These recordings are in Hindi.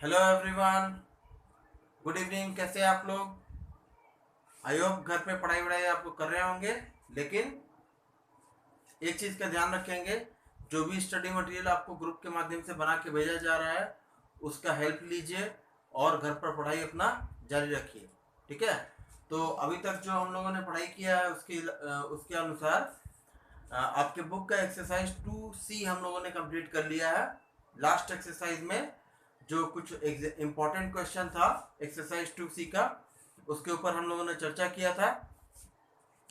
Hello everyone, good evening. कैसे हैं आप लोग? आई होप घर पे पढ़ाई वढ़ाई आप लोग कर रहे होंगे। लेकिन एक चीज़ का ध्यान रखेंगे, जो भी स्टडी मटेरियल आपको ग्रुप के माध्यम से बना के भेजा जा रहा है उसका हेल्प लीजिए और घर पर पढ़ाई अपना जारी रखिए। ठीक है? तो अभी तक जो हम लोगों ने पढ़ाई किया है उसके अनुसार आपके बुक का एक्सरसाइज 2C हम लोगों ने कंप्लीट कर लिया है। लास्ट एक्सरसाइज में जो कुछ इम्पोर्टेंट क्वेश्चन था एक्सरसाइज 2C का, उसके ऊपर हम लोगों ने चर्चा किया था।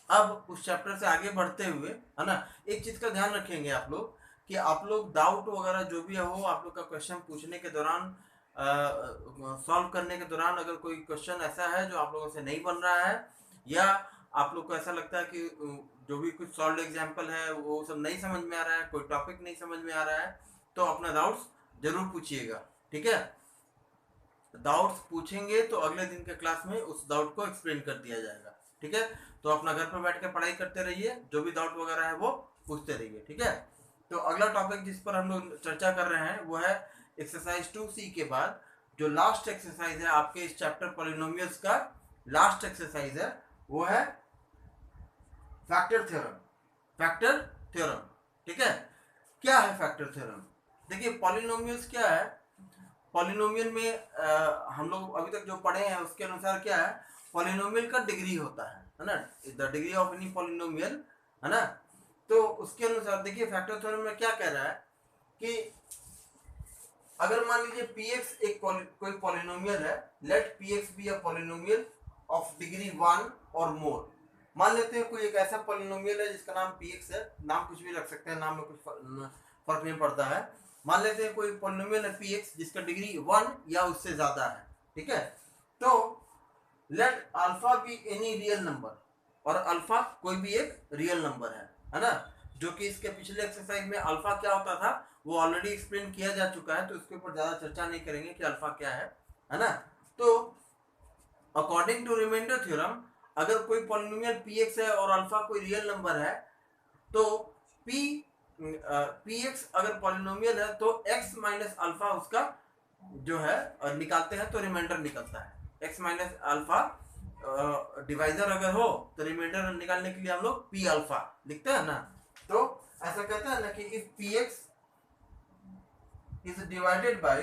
अब उस चैप्टर से आगे बढ़ते हुए, है ना, एक चीज का ध्यान रखेंगे आप लोग कि आप लोग डाउट वगैरह जो भी हो, आप लोग का क्वेश्चन पूछने के दौरान, सॉल्व करने के दौरान अगर कोई क्वेश्चन ऐसा है जो आप लोगों से नहीं बन रहा है, या आप लोग को ऐसा लगता है कि जो भी कुछ सॉल्व एग्जाम्पल है वो सब नहीं समझ में आ रहा है, कोई टॉपिक नहीं समझ में आ रहा है, तो अपना डाउट्स जरूर पूछिएगा। ठीक है? डाउट्स पूछेंगे तो अगले दिन के क्लास में उस डाउट को एक्सप्लेन कर दिया जाएगा। ठीक है? तो अपना घर पर बैठ के पढ़ाई करते रहिए, जो भी डाउट वगैरह है वो पूछते रहिए। ठीक है? तो अगला टॉपिक जिस पर हम लोग चर्चा कर रहे हैं वो है एक्सरसाइज 2C के बाद जो लास्ट एक्सरसाइज है आपके इस चैप्टर पॉलिनोमियल्स का। लास्ट एक्सरसाइज है वो है फैक्टर थ्योरम। Factor theorem. ठीक है? क्या है फैक्टर थ्योरम? देखिए, पॉलिनोमियल्स क्या है। पॉलिनोमियल में हम लोग अभी तक जो पढ़े हैं उसके अनुसार क्या है, पॉलिनोमियल का डिग्री होता है ना, the degree of any polynomial, है ना। तो उसके अनुसार देखिए फैक्टर थ्योरम में क्या कह रहा है कि अगर मान लीजिए px एक कोई पॉलिनोमियल है, let px be a polynomial of degree 1 और मोर। मान लेते हैं कोई एक ऐसा पॉलिनोमियल है जिसका नाम px है, नाम कुछ भी रख सकते हैं, नाम में कुछ फर्क नहीं पड़ता है। मान लेते हैं कोई पॉलिनोमियल है px जिसका डिग्री 1 या उससे ज्यादा है। ठीक है? तो let alpha be any real number, और अल्फा कोई भी एक रियल नंबर है ना। जो कि इसके पिछले एक्सरसाइज में अल्फा क्या होता था वो ऑलरेडी एक्सप्लेन किया जा चुका है, तो इसके ऊपर ज्यादा चर्चा नहीं करेंगे कि अल्फा क्या है ना। तो अकॉर्डिंग टू रिमाइंडर थ्योरम, अगर कोई पॉलिनोमियल px है और अल्फा कोई रियल नंबर है, तो px अगर पॉलिनोमियल है तो x माइनस अल्फा उसका जो है निकालते हैं तो रिमाइंडर निकलता है। x माइनस अल्फा डिवाइजर अगर हो तो रिमाइंडर निकालने के लिए हम लोग p अल्फा लिखते हैं ना। तो ऐसा कहते हैं ना कि if px is divided by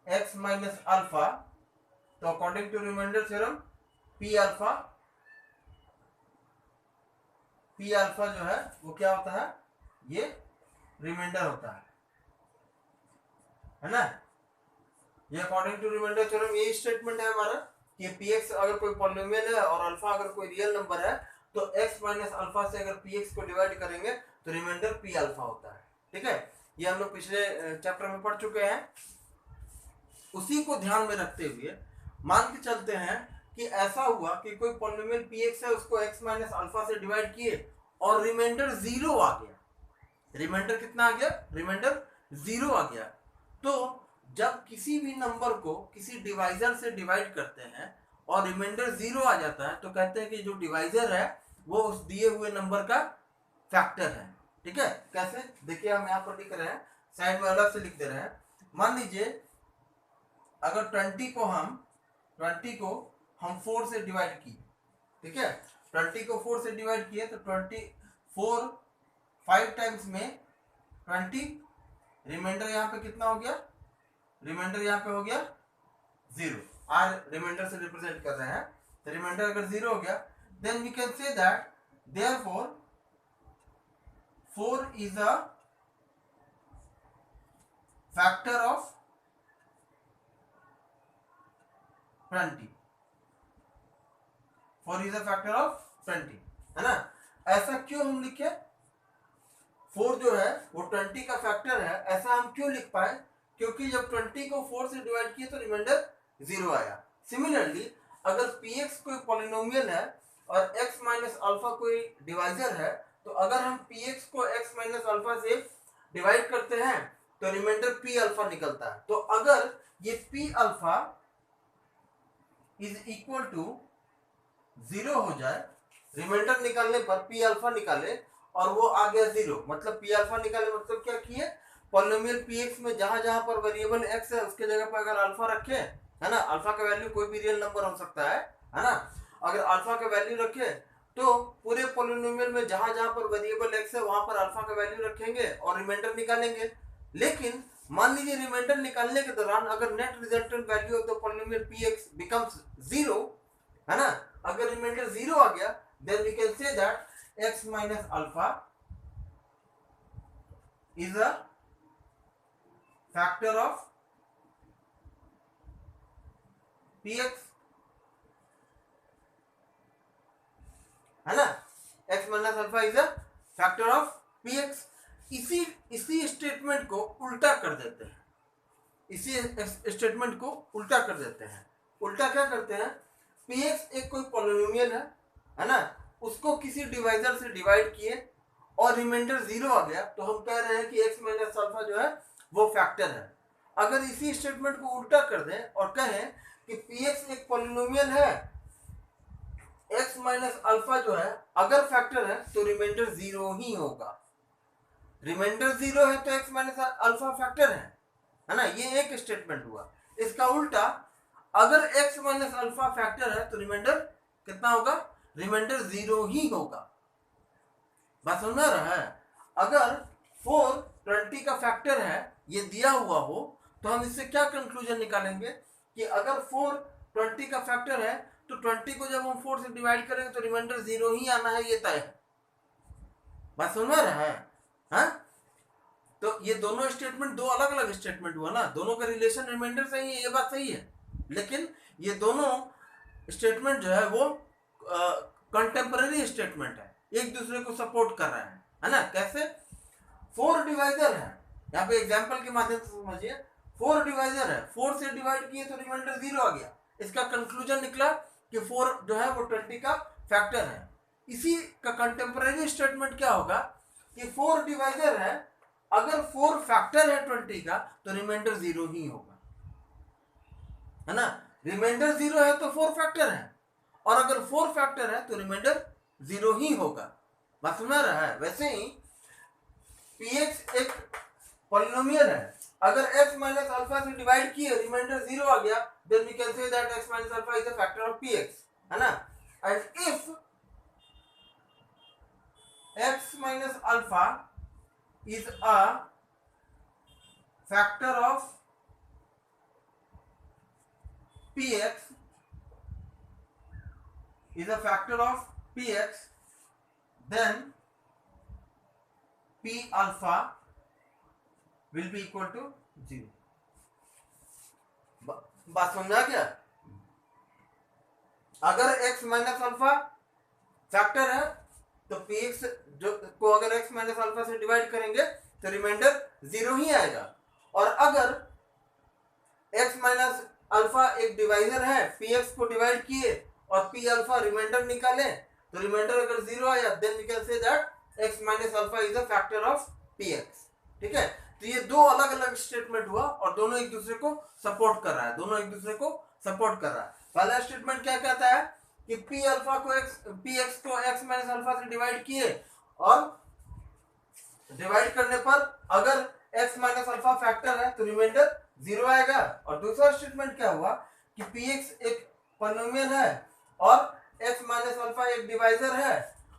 x minus alpha, तो according to remainder theorem p alpha जो है वो क्या होता है, ये रिमाइंडर होता है ना। ये अकॉर्डिंग टू रिमाइंडर थ्योरम यही स्टेटमेंट है हमारा कि px अगर कोई पॉलिनोमियल है और अल्फा अगर कोई रियल नंबर है तो x माइनस अल्फा से अगर px को डिवाइड करेंगे तो रिमाइंडर p अल्फा होता है। ठीक है? ये हम लोग पिछले चैप्टर में पढ़ चुके हैं। उसी को ध्यान में रखते हुए मान के चलते हैं कि ऐसा हुआ कि कोई पॉलिनोमियल px है, उसको x माइनस अल्फा से डिवाइड किए और रिमाइंडर 0 आ गया। रिमाइंडर कितना आ गया? रिमाइंडर 0 आ गया। तो जब किसी भी नंबर को किसी डिवाइजर से डिवाइड करते हैं और रिमाइंडर 0 आ जाता है तो कहते हैं कि जो डिवाइजर है वो उस दिए हुए नंबर का फैक्टर है। ठीक है? कैसे? देखिए, हम यहाँ पर लिख रहे हैं, साइड में अलग से लिख दे रहे हैं। मान लीजिए अगर 20 को हम 4 से डिवाइड किए। ठीक है? 20 को 4 से डिवाइड किए तो 24 5 टाइम्स में 20, रिमाइंडर यहाँ पे कितना हो गया? रिमाइंडर यहाँ पे हो गया 0। आर रिमाइंडर से रिप्रेजेंट कर रहे हैं, तो रिमाइंडर अगर 0 हो गया then we can say that therefore 4 is a factor of 20। 4 is a factor of 20, है ना। ऐसा क्यों हम लिखे? 4 जो है वो 20 का फैक्टर है, ऐसा हम क्यों लिख पाए? क्योंकि जब 20 को 4 से डिवाइड किए तो रिमाइंडर 0 आया। सिमिलरली अगर px कोई पॉलिनोमियल है और x माइनस अल्फा कोई डिवाइजर है, तो अगर हम px को x माइनस अल्फा से डिवाइड करते हैं तो रिमाइंडर p अल्फा निकलता है। तो अगर ये p alpha is equal to 0 हो जाए, रिमाइंडर निकालने पर p अल्फा निकाले और वो आ गया 0, मतलब p अल्फा निकाले, मतलब क्या किए? पॉलिनोमियल px में जहां जहां पर वेरिएबल x है उसके जगह पर अगर अल्फा रखे, है ना, अल्फा का वैल्यू कोई भी रियल नंबर हो सकता है ना, अगर अल्फा का वैल्यू रखे तो पूरे पॉलिनोमियल में जहां जहां पर वेरिएबल x है वहां पर अल्फा का वैल्यू रखेंगे और रिमाइंडर निकालेंगे। लेकिन मान लीजिए रिमाइंडर निकालने के दौरान अगर net resultant value of the polynomial px becomes 0, है ना, अगर रिमाइंडर 0 आ गया, then we can say that x minus alpha is a factor of px, है ना, x minus alpha is a factor of px। इसी स्टेटमेंट को उल्टा कर देते हैं, इसी स्टेटमेंट को उल्टा कर देते हैं। उल्टा क्या करते हैं, px एक कोई पॉलिनोमियल है ना, उसको किसी डिवाइजर से डिवाइड किए और रिमाइंडर 0 आ गया, तो हम कह रहे हैं कि x माइनस अल्फा जो है वो फैक्टर है। अगर इसी स्टेटमेंट को उल्टा कर दें और कहें कि px एक पॉलिनोमियल है, x माइनस अल्फा जो है अगर फैक्टर है तो रिमाइंडर 0 ही होगा। रिमाइंडर 0 है तो x माइनस अल्फा फैक्टर है ना, ये एक स्टेटमेंट हुआ। इसका उल्टा, अगर x माइनस अल्फा फैक्टर है तो रिमाइंडर कितना होगा, रिमाइंडर 0 ही होगा। बात समझ में आ रहा है। अगर 4 20 का फैक्टर है ये दिया हुआ हो तो हम इससे क्या कंक्लूजन निकालेंगे कि अगर 4 20 का फैक्टर है तो 20 को जब हम 4 से डिवाइड करेंगे तो रिमाइंडर 0 ही आना है, ये तय है। बात समझ में आ रहा है, हाँ? तो ये दोनों स्टेटमेंट दो अलग अलग स्टेटमेंट हुआ ना, दोनों का रिलेशन रिमाइंडर से ही है, ये बात सही है। लेकिन ये दोनों स्टेटमेंट जो है वो कंटेम्पररी स्टेटमेंट है, एक दूसरे को सपोर्ट कर रहा है ना। कैसे? 4 डिवाइजर है, यहाँ पे एग्जांपल के माध्यम से समझिए। 4 डिवाइजर है, 4 से डिवाइड किए तो रिमाइंडर 0 आ गया। इसका कंक्लूजन निकला कि 4 जो है वो 20 का फैक्टर है। इसी का कंटेम्पररी स्टेटमेंट क्या होगा कि 4 डिवाइजर है, अगर 4 फैक्टर है 20 का तो रिमाइंडर 0 ही होगा, है ना। रिमाइंडर 0 है तो 4 फैक्टर है, और अगर 4 फैक्टर है तो रिमाइंडर 0 ही होगा। बात समझ रहा है। वैसे ही px एक पॉलिनोमियल है, अगर x माइनस अल्फा से डिवाइड किए रिमाइंडर 0 आ गया, then we can say that x minus alpha is a factor of px, है ना। And if x minus alpha is a factor of px, is a factor of px, then p alpha will be equal to 0। बात समझा क्या? अगर x माइनस अल्फा फैक्टर है तो px जो को अगर x माइनस अल्फा से डिवाइड करेंगे तो रिमाइंडर 0 ही आएगा। और अगर x माइनस अल्फा एक डिवाइजर है, px को डिवाइड किए और p अल्फा रिमाइंडर निकाले तो रिमाइंडर अगर 0 आया, then we can say that x minus alpha is a factor of px। ठीक है, तो ये दो अलग अलग स्टेटमेंट हुआ और दोनों एक दूसरे को सपोर्ट कर रहा है, दोनों एक दूसरे को सपोर्ट कर रहा है। पहला स्टेटमेंट क्या कहता है कि p अल्फा को px को x माइनस अल्फा से डिवाइड किए और डिवाइड करने पर अगर x माइनस अल्फा फैक्टर है तो रिमाइंडर 0 आएगा। और दूसरा स्टेटमेंट क्या हुआ कि px एक पॉलिनोमियल है और x माइनस अल्फा एक डिवाइजर है,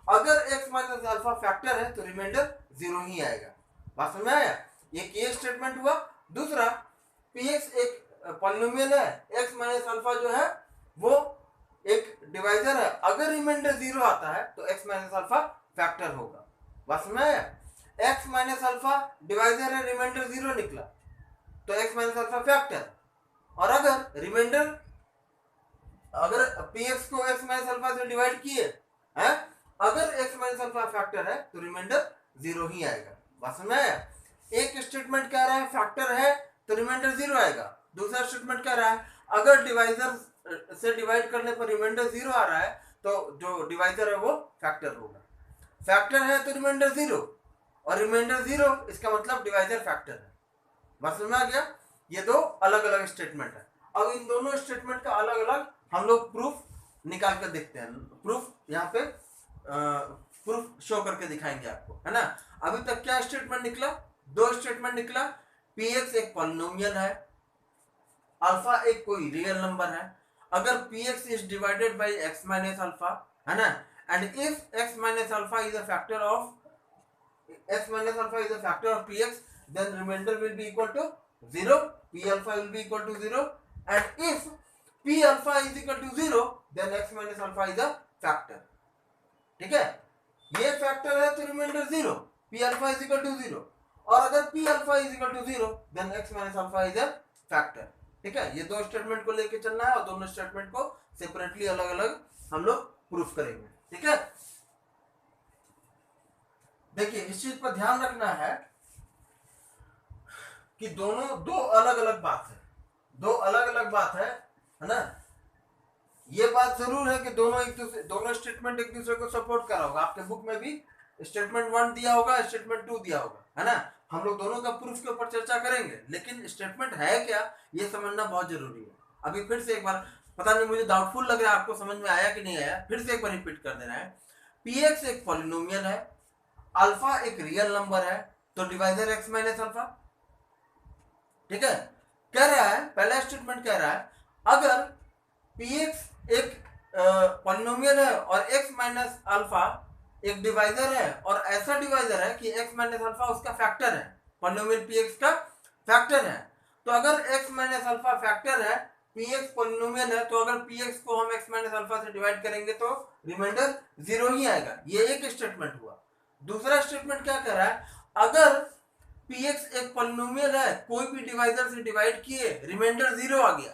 अगर x माइनस अल्फा फैक्टर है तो रिमाइंडर 0 ही आएगा। बात समझ में आया? ये स्टेटमेंट हुआ। दूसरा, px एक पॉलिनोमियल है, x माइनस अल्फा जो है वो एक डिवाइजर है, अगर रिमाइंडर 0 आता है तो x माइनस अल्फा फैक्टर होगा। बात समझ में आया? x माइनस अल्फा डिवाइजर है, रिमाइंडर 0 निकला तो x माइनस अल्फा फैक्टर। और अगर रिमाइंडर, अगर px को x माइनस अल्फा से डिवाइड किए हैं, अगर x माइनस अल्फा फैक्टर है तो रिमाइंडर 0 ही आएगा। बात समझ में आया? एक स्टेटमेंट कह रहा है फैक्टर है तो रिमाइंडर 0 आएगा, दूसरा स्टेटमेंट कह रहा है अगर डिवाइजर से डिवाइड करने पर रिमाइंडर 0 आ रहा है तो जो डिवाइजर है वो फैक्टर होगा। फैक्टर है तो रिमाइंडर 0 और रिमाइंडर 0, इसका मतलब डिवाइजर फैक्टर है। बात समझ में आ गया? ये दो अलग अलग स्टेटमेंट है। अब इन दोनों स्टेटमेंट का अलग अलग हम लोग प्रूफ निकाल कर देखते हैं। प्रूफ यहाँ पे प्रूफ शो करके दिखाएंगे आपको, है ना। अभी तक क्या स्टेटमेंट निकला दो स्टेटमेंट निकला, पी एक्स एक पॉलिनोमियल है, अल्फा एक कोई रियल नंबर है। अगर P x is divided by x minus alpha, है ना, and if x minus alpha is a factor of x minus alpha is a factor of px, then remainder will be equal to 0, p alpha will be equal to 0, and if p alpha is equal to 0, then x minus alpha is a factor। ठीक है, ये फैक्टर है तो remainder 0, p alpha is equal to 0, और अगर p alpha is equal to 0, then x minus alpha is a factor। ठीक है, ये दो स्टेटमेंट को लेके चलना है और दोनों स्टेटमेंट को सेपरेटली अलग अलग हम लोग प्रूफ करेंगे। ठीक है, देखिए इस चीज पर ध्यान रखना है कि दोनों दो अलग अलग बात है, दो अलग अलग बात है ना। ये बात जरूर है कि दोनों एक दूसरे, दोनों स्टेटमेंट एक दूसरे को सपोर्ट कर रहा होगा। आपके बुक में भी स्टेटमेंट 1 दिया होगा, स्टेटमेंट 2 दिया होगा, है ना। हम लोग दोनों का प्रूफ के ऊपर चर्चा करेंगे, लेकिन स्टेटमेंट है क्या ये समझना बहुत जरूरी है। अभी फिर से एक बार, पता नहीं मुझे डाउटफुल लग रहा है, आपको समझ में आया कि नहीं आया, फिर से एक बार रिपीट कर देना है। पी एक्स एक पॉलिनोमियल है, अल्फा एक रियल नंबर है, तो डिवाइजर एक्स माइनस अल्फा। ठीक है, कह रहा है, पहला स्टेटमेंट कह रहा है अगर पी एक्स एक पॉलिनोमियल है और एक्स माइनस अल्फा एक डिवाइजर है, और ऐसा डिवाइजर है कि एक्स माइनस अल्फा उसका फैक्टर है, पॉलिनोमियल पी एक्स का फैक्टर है। तो अगर एक्स माइनस अल्फा फैक्टर है, पी एक्स पॉलिनोमियल है, तो अगर पी एक्स को हम एक्स माइनस अल्फा से डिवाइड करेंगे तो रिमाइंडर 0 ही आएगा। ये एक स्टेटमेंट हुआ। दूसरा स्टेटमेंट क्या कह रहा है, अगर px एक पॉलिनोमियल है, कोई भी डिवाइजर से डिवाइड किए, रिमाइंडर 0 आ गया,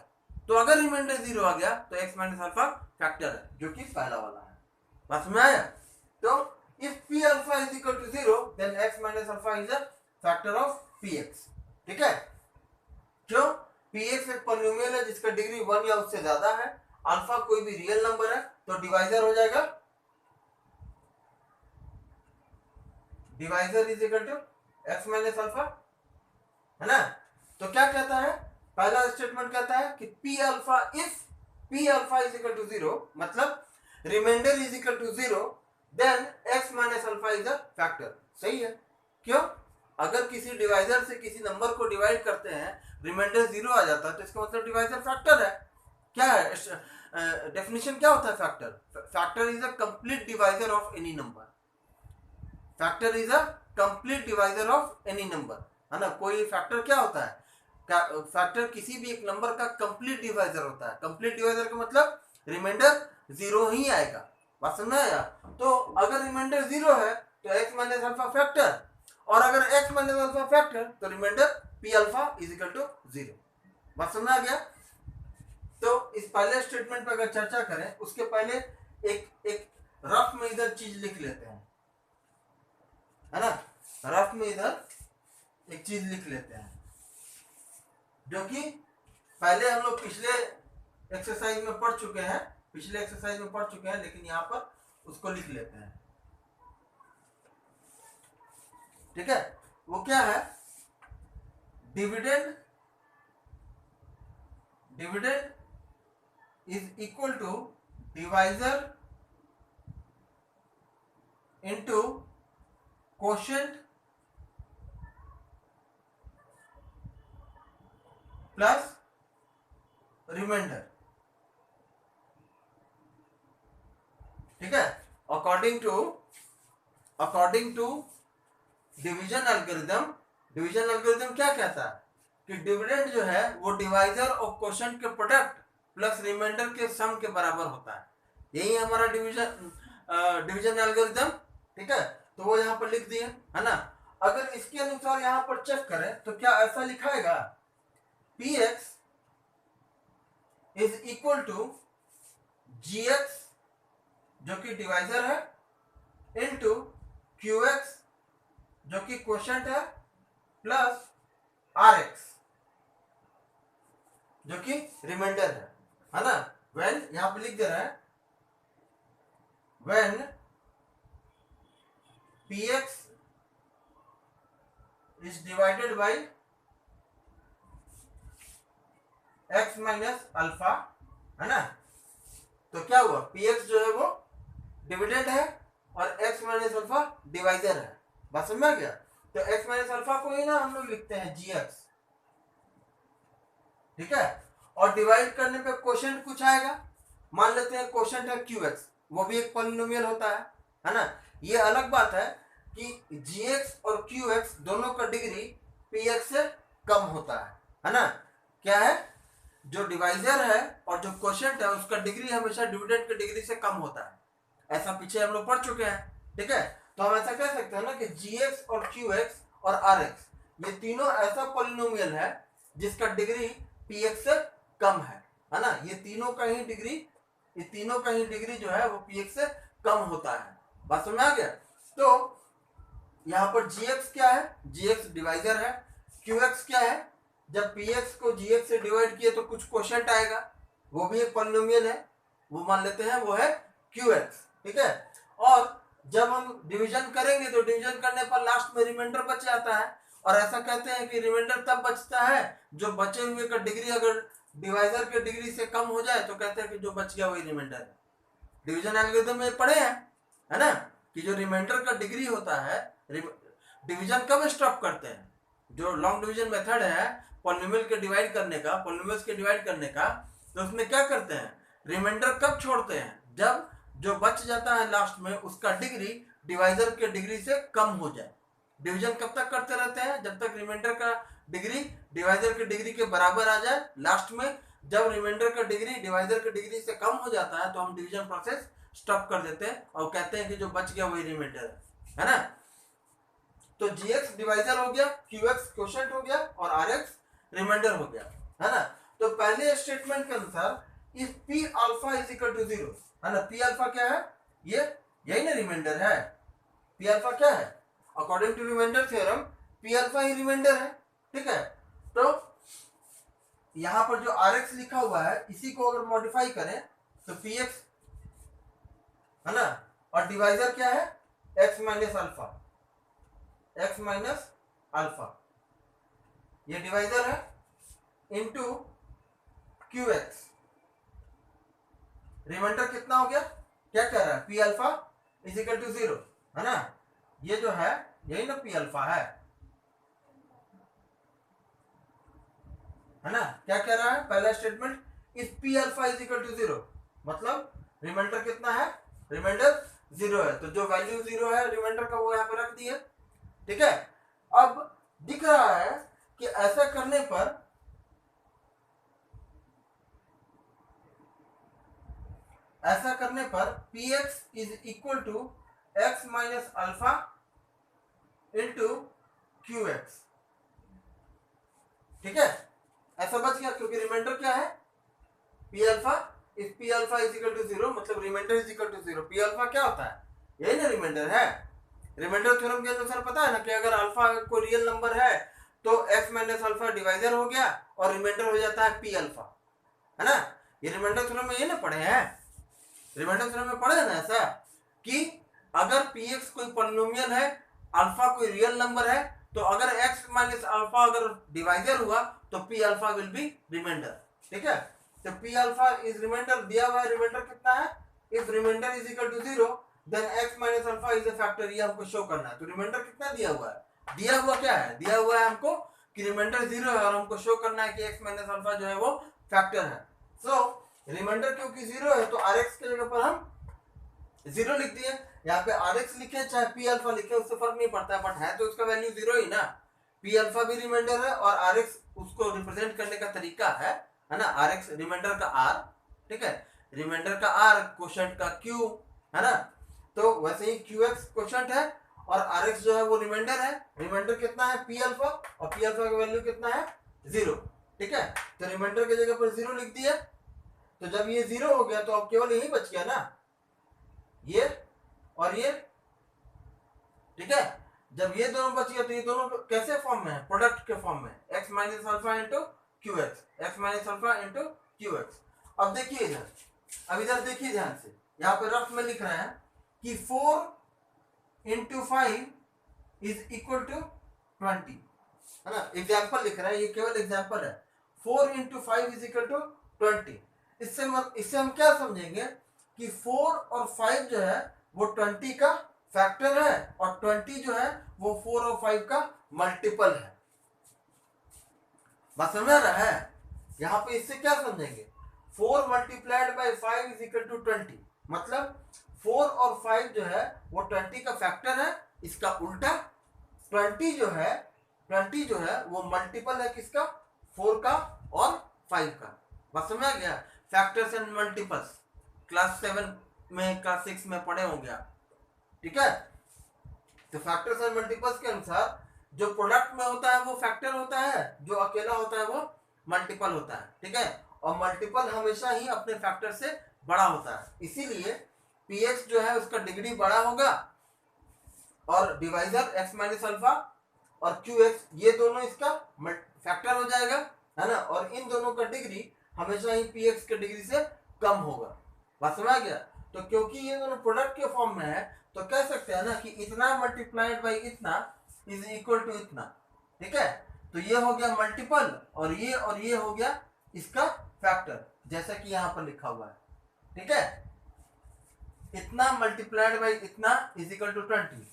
तो अगर रिमाइंडर 0 आ गया तो x माइनस अल्फा फैक्टर है, जो कि पहला वाला है। बात में आया? तो if p alpha is equal to 0, then x minus alpha is a factor of px। ठीक है, क्यों? px एक पॉलिनोमियल है जिसका डिग्री 1 या उससे ज्यादा है, अल्फा कोई भी रियल नंबर है, तो डिवाइजर हो जाएगा, divisor is equal to x minus alpha, है ना। तो क्या कहता है, पहला स्टेटमेंट कहता है कि p alpha, if p alpha is equal to 0, मतलब remainder is equal to 0, then x minus alpha is a factor. सही है, क्यों? अगर किसी डिवाइजर से किसी नंबर को डिवाइड करते हैं, रिमाइंडर 0 आ जाता है, तो इसका मतलब डिवाइजर फैक्टर है। क्या है डेफिनेशन, क्या होता है factor? Factor is a complete divisor of any number. Factor is a complete divisor of any number, है ना। कोई फैक्टर क्या होता है, फैक्टर किसी भी एक नंबर का कंप्लीट डिवाइजर होता है। कंप्लीट डिवाइजर का मतलब रिमाइंडर 0 ही आएगा। बात समझ आया? तो अगर रिमाइंडर 0 है तो x माइनस अल्फा फैक्टर, और अगर x माइनस अल्फा फैक्टर तो remainder p alpha is equal to 0। बात समझ आ गया? तो इस पहले स्टेटमेंट पर अगर चर्चा करें, उसके पहले एक रफ में इधर चीज लिख लेते हैं, है ना। रफ में इधर एक चीज लिख लेते हैं, जो कि पहले हम लोग पिछले एक्सरसाइज में पढ़ चुके हैं, लेकिन यहां पर उसको लिख लेते हैं। ठीक है, वो क्या है, dividend is equal to divisor into quotient plus remainder. ठीक है, अकॉर्डिंग टू डिवीजन एल्गोरिथम क्या कहता है कि डिविडेंड जो है वो डिवाइजर और क्वोशिएंट के प्रोडक्ट प्लस रिमाइंडर के सम के बराबर होता है। यही है हमारा डिवीजन एल्गोरिथम। ठीक है, तो वो यहाँ पर लिख दिए, है ना। अगर इसके अनुसार यहाँ पर चेक करें तो क्या ऐसा लिखाएगा, px is equal to gx जो कि डिवाइजर है, इनटू qx जो कि क्वोशिएंट है, प्लस rx जो कि रिमाइंडर है ना। व्हेन यहां पे लिख दे रहा है, when px is divided by x minus alpha, है ना। तो क्या हुआ, px जो है वो डिविडेंड है और x माइनस अल्फा डिवाइजर है। बात समझ में आ गया? तो x माइनस अल्फा को ही ना हम लोग लिखते हैं gx, ठीक है। और डिवाइड करने पे क्वोशिएंट कुछ आएगा, मान लेते हैं क्वोशिएंट है qx, वो भी एक पॉलिनोमियल होता है ना। ये अलग बात है कि gx और qx दोनों का डिग्री px से कम होता है ना। क्या है, जो डिवाइजर है और जो क्वोशिएंट है उसका डिग्री हमेशा डिविडेंड की डिग्री से कम होता है, ऐसा पीछे हम लोग पढ़ चुके हैं, ठीक है। तो हम ऐसा कह सकते हैं ना कि gx और qx और rx ये तीनों ऐसा पॉलिनोमियल है जिसका डिग्री px से कम है ना। ये तीनों का ही डिग्री जो है वो px से कम होता है। बात समझ में आ गया। तो यहाँ पर gx क्या है, gx डिवाइजर है, qx क्या है, जब px को gx से डिवाइड किए तो कुछ क्वोशिएंट आएगा, वो भी एक पॉलिनोमियल है, वो मान लेते हैं वो है qx, ठीक है। और जब हम डिवीजन करेंगे तो डिवीजन करने पर लास्ट में रिमाइंडर बच जाता है, और ऐसा कहते हैं कि रिमाइंडर तब बचता है जो बचे हुए का डिग्री अगर डिवाइजर के डिग्री से कम हो जाए तो कहते हैं कि जो बच गया वही रिमाइंडर है। डिवीजन एल्गोरिथम में पढ़े हैं, है ना, कि जो रिमाइंडर का डिग्री होता है, डिवीजन कब स्टॉप करते हैं, जो लॉन्ग डिवीजन मेथड है पॉलिनोमियल के डिवाइड करने का, पॉलिनोमियल्स के डिवाइड करने का, तो उसमें क्या करते हैं, रिमाइंडर कब छोड़ते हैं, जब जो बच जाता है लास्ट में उसका डिग्री डिवाइजर के डिग्री से कम हो जाए। डिवीजन कब तक करते रहते हैं, जब तक रिमाइंडर का डिग्री डिवाइजर के डिग्री के बराबर आ जाए। लास्ट में जब रिमाइंडर का डिग्री डिवाइजर के डिग्री से कम हो जाता है तो हम डिवीजन प्रोसेस स्टॉप कर देते हैं और कहते हैं कि जो बच गया वही रिमाइंडर है ना। तो gx डिवाइजर हो गया, qx क्वोशिएंट हो गया और rx रिमाइंडर हो गया, है ना। तो पहले स्टेटमेंट के अनुसार if p alpha is equal to 0, है ना, p अल्फा क्या है, ये यही ना रिमाइंडर है, p अल्फा क्या है, according to remainder theorem p alpha ही रिमाइंडर है, ठीक है। तो यहां पर जो rx लिखा हुआ है इसी को अगर मॉडिफाई करें तो px, है ना, और डिवाइजर क्या है x minus alpha, x minus alpha, ये डिवाइजर है, इनटू qx, रिमाइंडर कितना हो गया, क्या कह रहा है, p alpha is equal to 0, है ना, ये जो है यही ना p अल्फा है ना। क्या कह रहा है पहला statement, if p alpha is equal to 0, मतलब रिमाइंडर कितना है, रिमाइंडर 0 है, तो जो वैल्यू 0 है रिमाइंडर का वो यहाँ पे रख दिए, ठीक है। अब दिख रहा है कि ऐसा करने पर px is equal to x minus alpha into qx, ठीक है, ऐसा बच गया क्योंकि रिमाइंडर क्या है p alpha, if p alpha is equal to 0 मतलब remainder is equal to 0, p alpha क्या होता है, यही ना रिमाइंडर है। रिमाइंडर थ्योरम के अनुसार पता है ना कि अगर अल्फा कोई रियल नंबर है तो x माइनस अल्फा डिवाइजर हो गया और रिमाइंडर हो जाता है p अल्फा, है ना। ये रिमाइंडर थ्योरम में ये ना पढ़े हैं, रिमाइंडर थ्योरम में पढ़े हैं ना ऐसा कि अगर px कोई पॉलिनोमियल है, अल्फा कोई रियल नंबर है, तो अगर x माइनस अल्फा अगर डिवाइजर हुआ तो p alpha will be remainder, ठीक है। तो p अल्फा इज रिमाइंडर, दिया हुआ है रिमाइंडर कितना है, if remainder is equal to 0 then x minus alpha is a factor, ये हमको शो करना है। तो रिमाइंडर कितना दिया हुआ है, दिया हुआ क्या है, दिया हुआ है हमको कि रिमाइंडर 0 है और हमको शो करना है कि x माइनस अल्फा जो है वो फैक्टर है। सो रिमाइंडर क्योंकि 0 है तो rx के जगह पर हम 0 लिख दिए, यहाँ पे rx लिखे चाहे p अल्फा लिखे उससे फर्क नहीं पड़ता, बट है तो उसका वैल्यू 0 ही ना, p अल्फा भी रिमाइंडर है और rx उसको रिप्रेजेंट करने का तरीका है ना, rx रिमाइंडर का r, ठीक है, रिमाइंडर का r क्वोशिएंट का q, है ना। तो वैसे ही qx क्वोशिएंट है और rx जो है वो रिमाइंडर है, रिमाइंडर कितना है p अल्फा और p अल्फा का वैल्यू कितना है 0, ठीक है। तो रिमाइंडर की जगह पर 0 लिख दिया, तो जब ये 0 हो गया तो अब केवल यही बच गया ना, ये और ये, ठीक है। जब ये दोनों बच गया तो ये दोनों कैसे फॉर्म में है, प्रोडक्ट के फॉर्म में, x minus alpha into qx, x minus alpha into qx। अब देखिए इधर, अब इधर देखिए ध्यान से, यहाँ पे रफ में लिख रहे हैं कि 4 इंटू 5 इज इक्वल टू 20, है ना, एग्जाम्पल लिख रहे हैं, ये केवल एग्जाम्पल है, 4 इंटू 5 इज इक्वल टू 20। इससे हम क्या समझेंगे कि 4 और 5 जो है वो 20 का फैक्टर है और 20 जो है वो 4 और 5 का मल्टीपल है। बात समझ रहा है? यहाँ पे इससे क्या समझेंगे, 4 multiplied by 5 is equal to 20, मतलब 4 और 5 जो है वो 20 का फैक्टर है। इसका उल्टा 20 जो है वो मल्टीपल है किसका, 4 का और 5 का। बात समझ आ गया? फैक्टर्स एंड मल्टीपल्स क्लास 7 में, क्लास 6 में पढ़े होंगे आप, ठीक है? तो फैक्टर्स एंड मल्टीपल्स के अनुसार जो प्रोडक्ट में होता है वो फैक्टर होता है, जो अकेला होता है वो मल्टीपल होता है, ठीक है? और मल्टीपल हमेशा ही अपने फैक्टर से बड़ा होता है, इसीलिए px जो है उसका डिग्री बड़ा होगा और डिवाइजर x माइनस अल्फा और qx ये दोनों इसका फैक्टर हो जाएगा, है ना? और इन दोनों का डिग्री हमेशा ही px के डिग्री से कम होगा। बात समझ आ गया? तो क्योंकि ये दोनों प्रोडक्ट के फॉर्म में है तो कह सकते हैं ना कि इतना मल्टीप्लाइड बाई इतना इज इक्वल टू इतना, ठीक है? तो ये हो गया मल्टीपल और ये हो गया इसका फैक्टर, जैसा कि यहाँ पर लिखा हुआ है, ठीक है? इतना मल्टीप्लाइड बाई इतना इज इक्वल टू 20,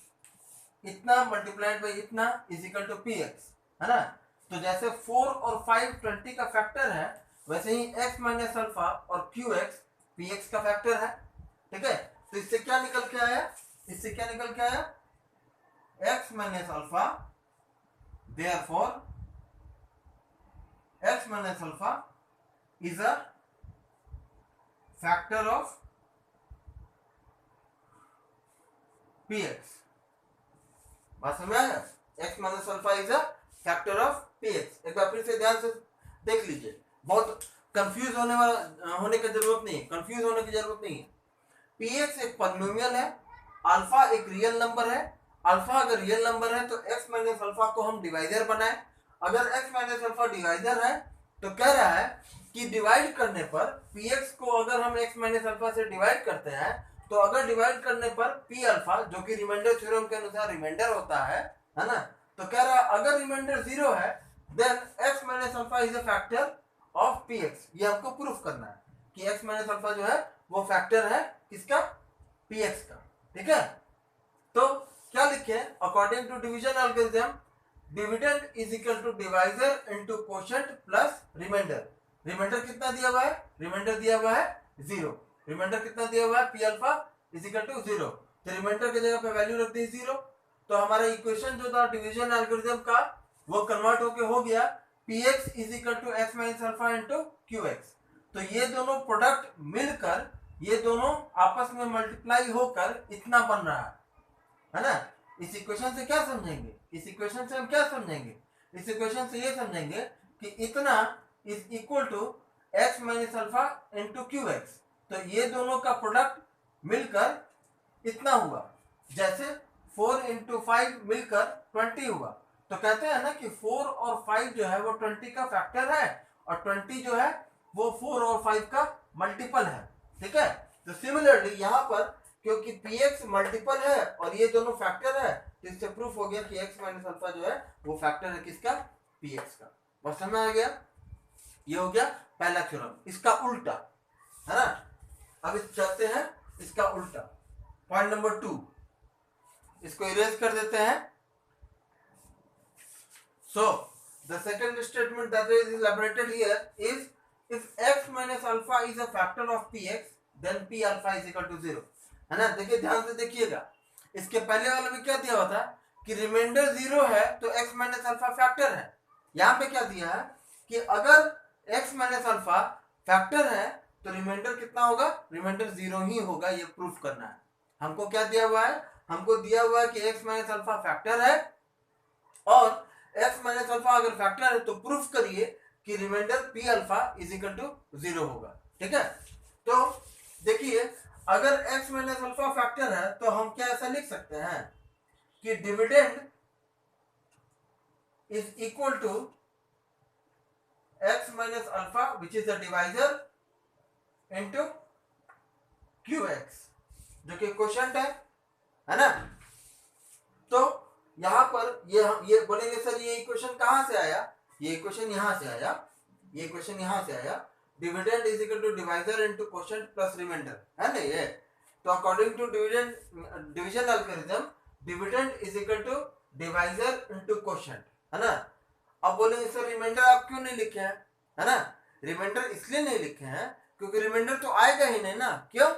इतना मल्टीप्लाइड बाई इतना इज इक्वल टू px, है ना? तो जैसे 4 और 5 20 का फैक्टर है, वैसे ही x माइनस अल्फा और qx px का फैक्टर है, ठीक है? तो इससे क्या निकल के आया, x minus alpha, therefore x minus alpha is a factor of px। बात समझ आया? x minus alpha is a factor of px। एक बार फिर से ध्यान से देख लीजिए, बहुत कंफ्यूज होने की जरूरत नहीं है, कंफ्यूज होने की जरूरत नहीं है। px एक पॉलिनोमियल है, अल्फा एक रियल नंबर है। अल्फा अगर रियल नंबर है तो x माइनस अल्फा को हम डिवाइजर बनाए। अगर x माइनस अल्फा डिवाइजर है तो कह रहा है कि डिवाइड करने पर px को अगर हम x माइनस अल्फा से डिवाइड करते हैं तो अगर डिवाइड करने पर p अल्फा, जो कि रिमाइंडर थ्योरम के अनुसार रिमाइंडर होता है ना? तो कह रहा है अगर रिमाइंडर 0 है then x minus alpha is a factor of px। ये हमको प्रूफ करना है कि x माइनस अल्फा जो है वो फैक्टर है किसका, px का, ठीक है? तो क्या लिखे, according to division algorithm dividend is equal to divisor into quotient plus remainder. Remainder कितना दिया हुआ है, रिमाइंडर दिया हुआ है 0। रिमाइंडर कितना दिया हुआ है, p alpha is equal to 0। तो रिमाइंडर की जगह पे वैल्यू रख दी 0। तो हमारा इक्वेशन जो था डिवीजन एल्गोरिथम का वो कन्वर्ट होके हो गया px is equal to x minus alpha into qx। तो ये दोनों प्रोडक्ट मिलकर, ये दोनों आपस में मल्टीप्लाई होकर इतना बन रहा है ना? इस इक्वेशन से क्या समझेंगे, इस इक्वेशन से हम क्या समझेंगे, इस इक्वेशन से ये समझेंगे कि इतना is equal to x minus alpha into qx। तो ये दोनों का प्रोडक्ट मिलकर इतना हुआ, जैसे 4 इंटू 5 मिलकर 20 हुआ। तो कहते हैं ना कि 4 और 5 जो है वो 20 का फैक्टर है और 20 जो है वो 4 और 5 का मल्टीपल है, ठीक है? तो सिमिलरली यहाँ पर क्योंकि px मल्टीपल है और ये दोनों फैक्टर है तो इससे प्रूफ हो गया कि x माइनस अल्फा जो है वो फैक्टर है किसका, px का। बस समझ आ गया? ये हो गया पहला थ्योरम। इसका उल्टा, है ना? अब चलते हैं इसका उल्टा, पॉइंट नंबर 2, इसको इरेज कर देते हैं। So the second statement that is elaborated here is if x minus alpha is a factor of px then p alpha is equal to 0, है ना? देखिए ध्यान से देखिएगा, इसके पहले वाले में क्या दिया हुआ था कि रिमाइंडर 0 है तो x माइनस अल्फा फैक्टर है। यहाँ पे क्या दिया है कि अगर x माइनस अल्फा फैक्टर है तो रिमाइंडर कितना होगा, रिमाइंडर 0 ही होगा। ये प्रूफ करना है। हमको क्या दिया हुआ है, हमको दिया हुआ है कि x माइनस अल्फा फैक्टर है और x माइनस अल्फा अगर फैक्टर है तो प्रूफ करिए कि remainder p alpha is equal to 0 होगा, ठीक है? तो देखिए अगर x माइनस अल्फा फैक्टर है तो हम क्या ऐसा लिख सकते हैं कि dividend is equal to x minus alpha which is the divisor into qx, जो कि क्वोशिएंट है ना? तो यहाँ पर ये बोलेंगे सर ये इक्वेशन कहाँ से आया, ये इक्वेशन यहाँ से आया, ये इक्वेशन यहाँ से आया। Dividend is equal to divisor into quotient plus remainder, है ना? ये तो according to division algorithm, dividend is equal to divisor into quotient, है ना। अब बोलेंगे सर रिमाइंडर आप क्यों नहीं लिखे हैं, है ना। रिमाइंडर इसलिए नहीं लिखे हैं क्योंकि रिमाइंडर तो आएगा ही नहीं ना। क्यों?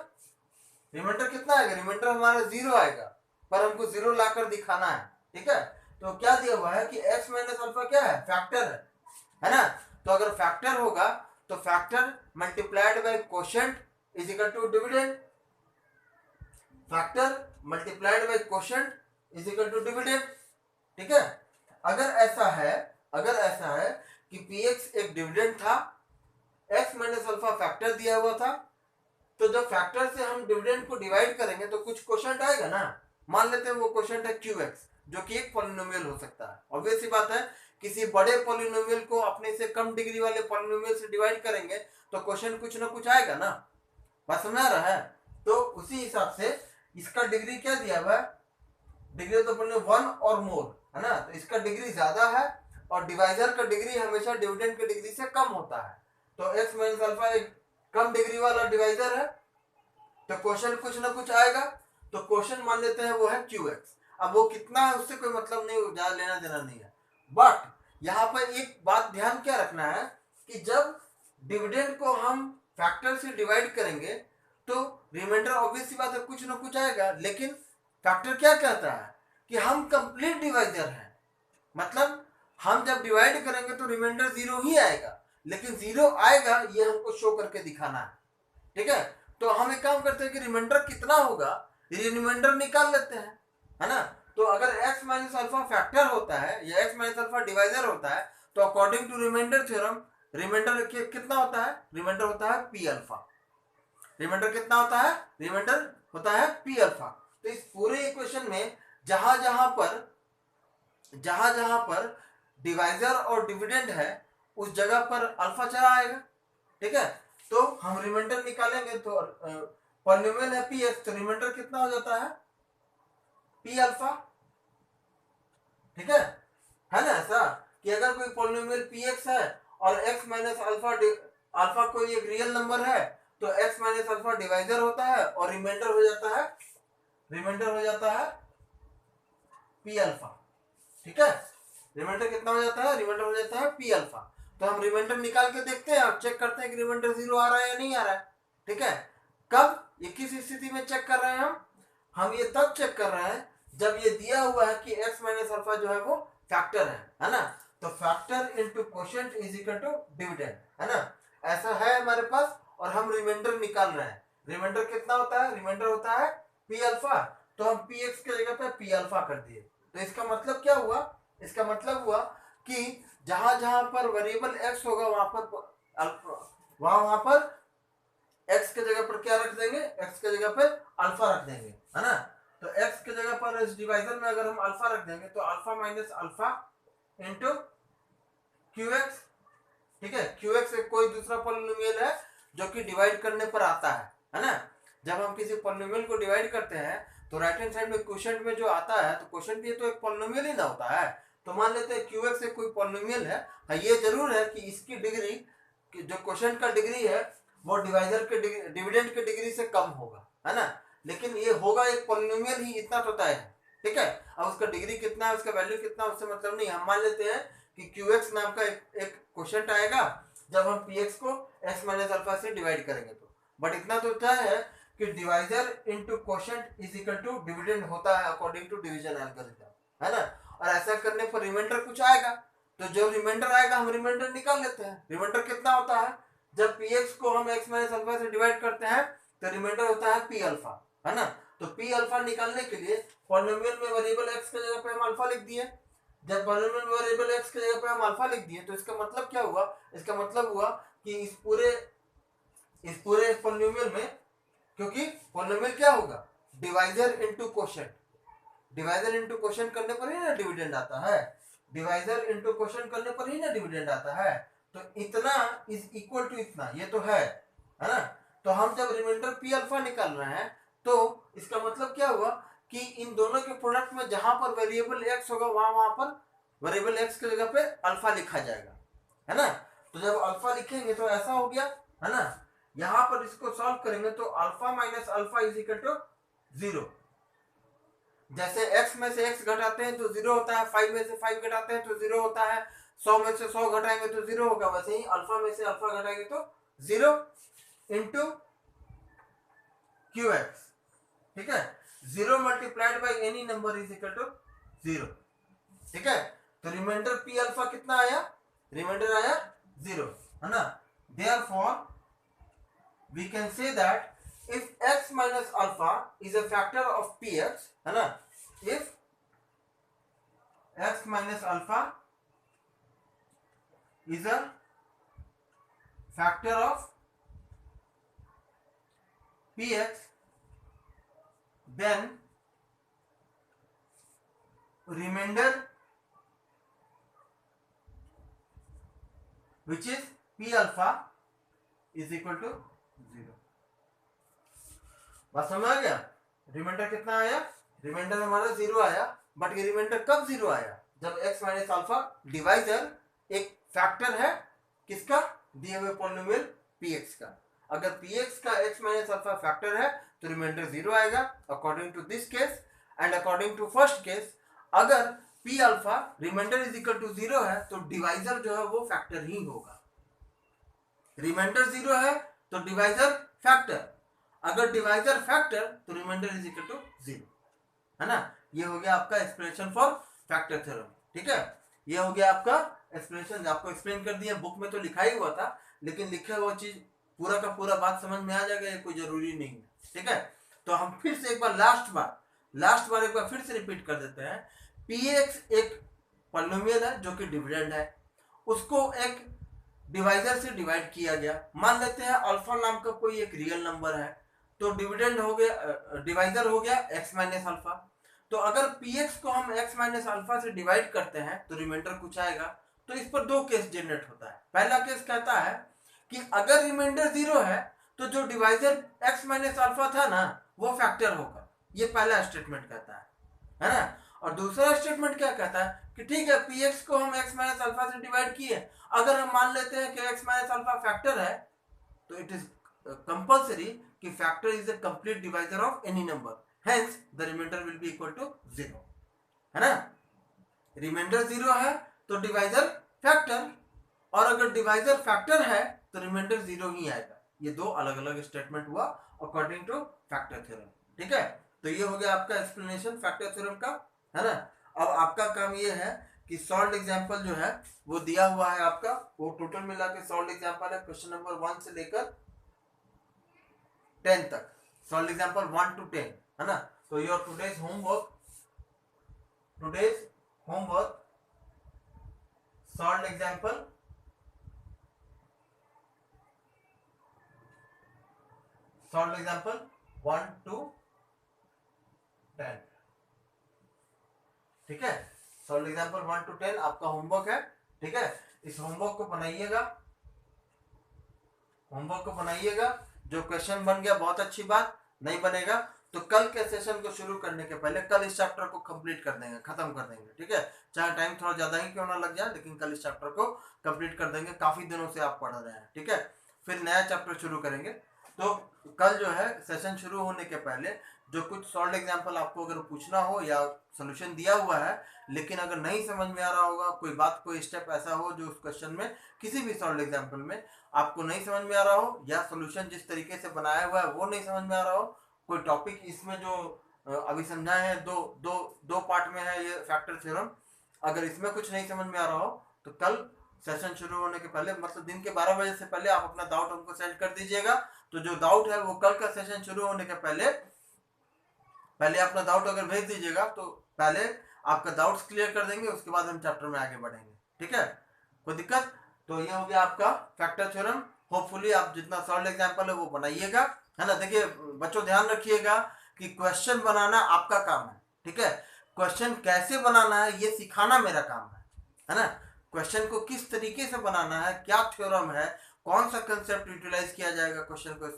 रिमाइंडर कितना आएगा? रिमाइंडर हमारा 0 आएगा, पर हमको 0 लाकर दिखाना है, ठीक है। तो क्या दिया हुआ है कि x माइनस अल्फा क्या है? फैक्टर है ना। तो अगर फैक्टर होगा तो factor multiplied by quotient is equal to dividend, factor multiplied by quotient is equal to dividend, ठीक है। अगर ऐसा है कि px एक डिविडेंड था, x माइनस अल्फा फैक्टर दिया हुआ था, तो जब फैक्टर से हम डिविडेंड को डिवाइड करेंगे तो कुछ क्वोशिएंट आएगा ना। मान लेते हैं वो क्वोशिएंट है qx, जो कि एक पॉलिनोमियल हो सकता है। ऑब्वियस सी बात है, किसी बड़े पॉलिनोमियल को अपने से कम डिग्री वाले पॉलिनोमियल से डिवाइड करेंगे तो क्वोशिएंट कुछ ना कुछ आएगा ना। बात समझ आ रहा है? तो उसी हिसाब से इसका डिग्री क्या दिया हुआ है? डिग्री तो अपने 1 और मोर, है ना। तो इसका डिग्री ज्यादा है और डिवाइजर का डिग्री हमेशा डिविडेंड के डिग्री से कम होता है। तो x माइनस अल्फा एक कम डिग्री वाला डिवाइजर है, तो क्वेश्चन कुछ ना कुछ आएगा। तो क्वेश्चन मान लेते हैं वो है qx। अब वो कितना है उससे कोई मतलब नहीं, ज्यादा लेना देना नहीं है। बट यहाँ पर एक बात ध्यान क्या रखना है कि जब डिविडेंड को हम फैक्टर से डिवाइड करेंगे तो रिमाइंडर ऑब्वियस सी बात है कुछ ना कुछ आएगा, लेकिन फैक्टर क्या कहता है कि हम कंप्लीट डिवाइजर हैं। मतलब हम जब डिवाइड करेंगे तो रिमाइंडर 0 ही आएगा, लेकिन 0 आएगा ये हमको शो करके दिखाना है, ठीक है। तो हम एक काम करते हैं कि रिमाइंडर कितना होगा ये रिमाइंडर निकाल लेते हैं, है ना। तो अगर x माइनस अल्फा फैक्टर होता है या x माइनस अल्फा डिवाइजर होता है तो according to remainder theorem remainder कितना होता है? रिमाइंडर होता है p अल्फा। रिमाइंडर कितना होता है? रिमाइंडर होता है p अल्फा। तो इस पूरे इक्वेशन में जहां जहां पर डिवाइजर और डिविडेंड है उस जगह पर अल्फा चला आएगा, ठीक है। तो हम रिमाइंडर निकालेंगे तो पॉलिनोमियल है px, तो रिमाइंडर कितना हो जाता है? p अल्फा, ठीक है ना। ऐसा कि अगर कोई पॉलिनोमियल px है और x माइनस अल्फा कोई एक रियल नंबर है तो x माइनस अल्फा डिवाइजर होता है और रिमाइंडर हो जाता है p अल्फा, ठीक है। रिमाइंडर कितना हो जाता है? रिमाइंडर हो जाता है p अल्फा। तो हम रिमाइंडर निकाल के देखते हैं और चेक करते हैं कि रिमाइंडर 0 आ रहा है या नहीं आ रहा है, ठीक है। कब? ये किस स्थिति में चेक कर रहे हैं हम ये तब चेक कर रहे हैं जब ये दिया हुआ है कि x माइनस अल्फा जो है वो फैक्टर है ना। तो factor into quotient is equal to dividend, है ना। ऐसा है हमारे पास और हम रिमाइंडर निकाल रहे हैं। रिमाइंडर कितना होता है? रिमाइंडर होता है p अल्फा। तो हम px के जगह पे p अल्फा कर दिए। तो इसका मतलब क्या हुआ? इसका मतलब हुआ कि जहां पर वेरिएबल x होगा वहां पर x के जगह पर क्या रख देंगे? x के जगह पर अल्फा रख देंगे, है ना। तो x के जगह पर इस डिवाइजर में अगर हम अल्फा रख देंगे तो alpha minus alpha into qx, ठीक है। qx एक कोई दूसरा पॉलिनोमियल है जो कि डिवाइड करने पर आता है ना। जब हम किसी पॉलिनोमियल को डिवाइड करते हैं तो राइट हैंड साइड में क्वोशिएंट में जो आता है तो क्वोशिएंट भी तो एक पॉलिनोमियल ही ना होता है। तो मान लेते हैं qx एक कोई पॉलिनोमियल है। हाँ, ये जरूर है कि इसकी डिग्री जो क्वोशिएंट का डिग्री है वो डिवाइजर के डिविडेंड के डिग्री से कम होगा, है ना। लेकिन ये होगा एक पॉलिनोमियल ही, इतना तो तय है, ठीक है। अब उसका डिग्री कितना है, उसका वैल्यू कितना, उससे मतलब नहीं। हम मान लेते हैं कि qx नाम का एक क्वोशिएंट आएगा जब हम px को x माइनस अल्फा से डिवाइड करेंगे तो। बट इतना तो तय है कि divisor into quotient is equal to dividend होता है अकॉर्डिंग टू डिवीजन एल्गोरिथम, है ना। और ऐसा करने पर रिमाइंडर कुछ आएगा, तो जो रिमाइंडर आएगा हम रिमाइंडर निकाल लेते हैं। रिमाइंडर कितना होता है? जब px को हम x माइनस अल्फा से डिवाइड करते हैं तो रिमाइंडर होता है p अल्फा, है ना। तो p अल्फा निकालने के लिए पॉलिनोमियल में वेरिएबल x की जगह पे हम अल्फा लिख दिए। जब पॉलिनोमियल में वेरिएबल x की जगह पे हम अल्फा लिख दिए तो इसका मतलब क्या हुआ? इसका मतलब हुआ कि इस पूरे पॉलिनोमियल में, क्योंकि पॉलिनोमियल क्या होगा? Divisor into quotient. Divisor into quotient करने पर ही ना डिविडेंड आता है। डिवाइजर इनटू क्वोशिएंट करने पर ही ना डिविडेंड आता है। तो इतना इज इक्वल टू इतना, ये तो है ना। तो हम जब रिमाइंडर p अल्फा निकाल रहे हैं तो इसका मतलब क्या हुआ कि इन दोनों के प्रोडक्ट में जहां पर वेरिएबल x होगा वहां पर वेरिएबल x की जगह पे अल्फा लिखा जाएगा, है ना। तो जब अल्फा लिखेंगे तो ऐसा हो गया, है ना। यहां पर इसको सॉल्व करेंगे तो alpha minus alpha is equal to 0। जैसे x में से x घटाते हैं तो 0 होता है, 5 में से 5 घटाते हैं तो 0 होता है, 100 में से 100 घटाएंगे तो 0 होगा, वैसे ही अल्फा में से अल्फा घटाएंगे तो 0 इंटू QX। ठीक है, 0 multiplied by any number is equal to 0। ठीक है, तो रिमाइंडर पी अल्फा कितना आया, रिमाइंडर आया 0, है ना। Therefore we can say that if x minus alpha is a factor of px, है ना, if x minus alpha is a factor of px, then remainder which is p alpha is equal to 0। बात समझ आ गया। रिमाइंडर कितना आया, रिमाइंडर हमारा 0 आया, बट ये रिमाइंडर कब 0 आया, जब x माइनस अल्फा डिवाइजर एक फैक्टर है किसका, दिए हुए पॉलिनोमियल px का। अगर px का x माइनस अल्फा फैक्टर है तो रिमाइंडर 0 आएगा according to this case. And according to first case, अगर p alpha remainder is equal to 0 है तो डिवाइजर जो है वो फैक्टर ही होगा। रिमाइंडर 0 है तो डिवाइजर फैक्टर, अगर डिवाइजर फैक्टर तो रिमाइंडर इज इक्वल टू 0, है ना। ये हो गया आपका एक्सप्लेनेशन फॉर फैक्टर थ्योरम। ठीक है, ये हो गया आपका एक्सप्लेनेशन, आपको एक्सप्लेन कर दिया। बुक में तो लिखा ही हुआ था, लेकिन लिखा हुआ चीज पूरा का पूरा बात समझ में आ जाएगा, ये कोई जरूरी नहीं है। ठीक है, तो हम फिर से एक बार लास्ट बार एक बार फिर से रिपीट कर देते हैं। px एक पॉलिनोमियल है जो कि डिविडेंड है, उसको एक डिवाइजर से डिवाइड किया गया। मान लेते हैं अल्फा नाम का कोई एक रियल नंबर है, तो डिविडेंड हो गया, डिवाइजर हो गया x माइनस अल्फा। तो अगर px को हम x माइनस अल्फा से डिवाइड करते हैं तो रिमाइंडर कुछ आएगा। तो इस पर दो केस जनरेट होता है। पहला केस कहता है कि अगर रिमाइंडर 0 है तो जो डिवाइजर x माइनस अल्फा था ना वो फैक्टर होगा, ये पहला स्टेटमेंट कहता है ना। और दूसरा स्टेटमेंट क्या कहता है कि ठीक है, px को हम x माइनस अल्फा से डिवाइड किए, अगर हम मान लेते हैं कि x माइनस अल्फा फैक्टर है तो इट इज कंपल्सरी कि factor is a complete divisor of any number, hence the remainder will be equal to 0, है ना। रिमाइंडर 0 है तो डिवाइजर फैक्टर, और अगर डिवाइजर फैक्टर है तो रिमाइंडर 0 ही आएगा। ये दो अलग अलग स्टेटमेंट हुआ अकॉर्डिंग टू फैक्टर थ्योरम। ठीक है, तो ये हो गया आपका एक्सप्लेनेशन फैक्टर थ्योरम का, है ना। अब आपका काम ये है कि सॉल्व एग्जांपल जो है वो दिया हुआ है आपका, वो टोटल मिला के सॉल्व एग्जांपल है क्वेश्चन नंबर 1 से लेकर 10 तक, सॉल्व एग्जांपल 1 to 10, है ना। तो your today's homework solve example solve example 1 to 10। ठीक है, सॉल्व एग्जांपल 1 to 10 आपका होमवर्क है। ठीक है, इस होमवर्क को बनाइएगा। जो क्वेश्चन बन गया बहुत अच्छी बात, नहीं बनेगा तो कल के सेशन को शुरू करने के पहले कल इस चैप्टर को कंप्लीट कर देंगे, खत्म कर देंगे। ठीक है, चाहे टाइम थोड़ा ज्यादा ही क्यों ना लग जाए, लेकिन कल इस चैप्टर को कंप्लीट कर देंगे। काफी दिनों से आप पढ़ रहे हैं। ठीक है, फिर नया चैप्टर शुरू करेंगे। तो कल जो है सेशन शुरू होने के पहले जो कुछ सॉल्व एग्जांपल आपको अगर पूछना हो या सॉल्यूशन दिया हुआ है, लेकिन अगर नहीं समझ में आ रहा होगा, कोई बात कोई स्टेप ऐसा हो जो उस क्वेश्चन में किसी भी सॉल्व एग्जांपल में आपको नहीं समझ में आ रहा हो, या सॉल्यूशन जिस तरीके से बनाया हुआ है वो नहीं समझ में आ रहा हो, कोई टॉपिक इसमें जो अभी समझाए हैं दो पार्ट में है ये फैक्टर थ्योरम, अगर इसमें कुछ नहीं समझ में आ रहा हो तो कल सेशन शुरू होने के पहले, मतलब दिन के 12 बजे से पहले आप अपना डाउट हमको सेंड कर दीजिएगा। तो जो डाउट है वो कल का सेशन शुरू होने के पहले अपना डाउट अगर भेज दीजिएगा तो पहले आपका डाउट्स क्लियर कर देंगे, उसके बाद हम चैप्टर में आगे बढ़ेंगे। ठीक है, कोई दिक्कत? तो ये हो गया आपका फैक्टर थ्योरम। होपफुली आप जितना सॉल्व एग्जांपल है वो बनाइएगा, है ना। देखिए बच्चों, ध्यान रखिएगा कि क्वेश्चन बनाना आपका काम है। ठीक है, क्वेश्चन कैसे बनाना है ये सिखाना मेरा काम है ना। क्वेश्चन को किस तरीके से बनाना है, क्या थ्योरम है, कौन सा कंसेप्ट यूटिलाइज किया जाएगा क्वेश्चन को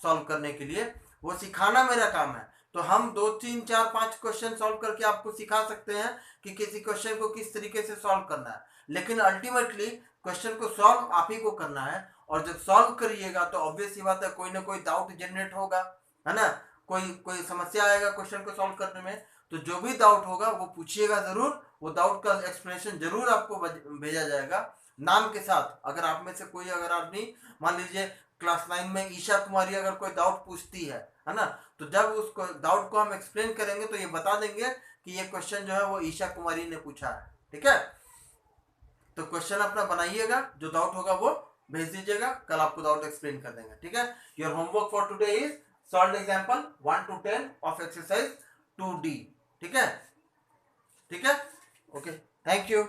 सॉल्व करने के लिए, वो सिखाना मेरा काम है। तो हम 2 3 4 5 क्वेश्चन सॉल्व करके आपको सिखा सकते हैं कि किसी क्वेश्चन को किस तरीके से सॉल्व करना है, लेकिन अल्टीमेटली क्वेश्चन को सॉल्व आप ही को करना है, और जब सॉल्व करिएगा तो ऑब्वियस सी बात है कोई ना कोई डाउट जनरेट होगा, है ना, कोई कोई समस्या आएगा क्वेश्चन को सॉल्व करने में। तो जो भी डाउट होगा वो पूछिएगा जरूर, वो डाउट का एक्सप्लेनेशन जरूर आपको भेजा जाएगा नाम के साथ। अगर आप में से कोई अगर आदमी मान लीजिए क्लास 9 में ईशा कुमारी अगर कोई डाउट पूछती है ना, तो जब उसको डाउट को हम एक्सप्लेन करेंगे तो ये बता देंगे कि ये क्वेश्चन जो है वो ईशा कुमारी ने पूछा है, ठीक है। तो क्वेश्चन अपना बनाइएगा, जो डाउट होगा वो भेज दीजिएगा, कल आपको डाउट एक्सप्लेन कर देंगे, ठीक है। Your homework for today is solve example 1 to 10 of exercise 2D, ठीक है, ठीक है, ओके, थैंक यू।